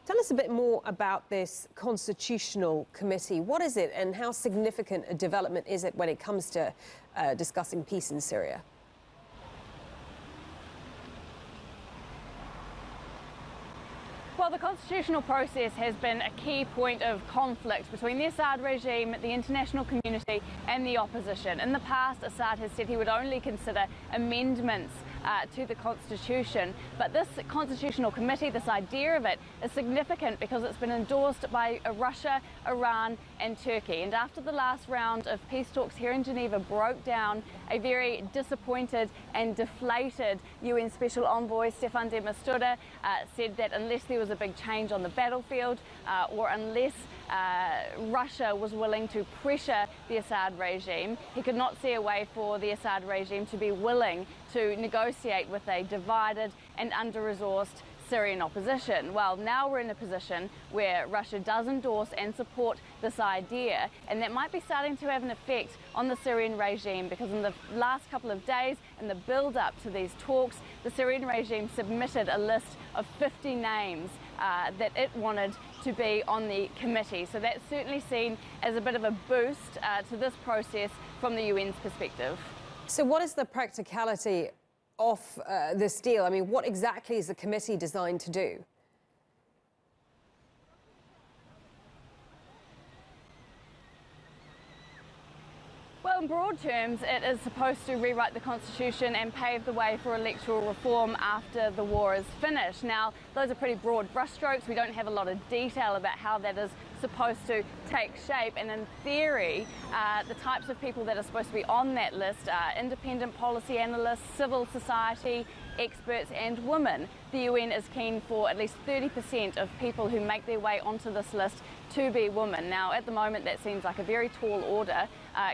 Tell us a bit more about this constitutional committee. What is it and how significant a development is it when it comes to discussing peace in Syria? Well, the constitutional process has been a key point of conflict between the Assad regime, the international community and the opposition. In the past, Assad has said he would only consider amendments to the constitution, but this constitutional committee, this idea of it, is significant because it's been endorsed by Russia, Iran and Turkey. And after the last round of peace talks here in Geneva broke down, a very disappointed and deflated UN Special Envoy Staffan de Mistura said that unless there was a big change on the battlefield or unless Russia was willing to pressure the Assad regime, he could not see a way for the Assad regime to be willing to negotiate with a divided and under-resourced Syrian opposition. Well, now we're in a position where Russia does endorse and support this idea, and that might be starting to have an effect on the Syrian regime, because in the last couple of days, in the build-up to these talks, the Syrian regime submitted a list of 50 names that it wanted to be on the committee. So that's certainly seen as a bit of a boost to this process from the UN's perspective. So what is the practicality of this deal? I mean, what exactly is the committee designed to do? Well, in broad terms, it is supposed to rewrite the constitution and pave the way for electoral reform after the war is finished. Now, those are pretty broad brushstrokes. We don't have a lot of detail about how that is supposed to take shape, and in theory, the types of people that are supposed to be on that list are independent policy analysts, civil society, experts and women. The UN is keen for at least 30% of people who make their way onto this list to be women. Now, at the moment, that seems like a very tall order,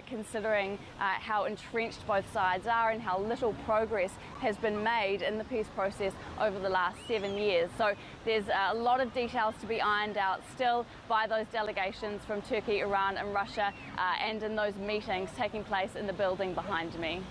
considering how entrenched both sides are and how little progress has been made in the peace process over the last 7 years. So there's a lot of details to be ironed out still by those delegations from Turkey, Iran and Russia, and in those meetings taking place in the building behind me.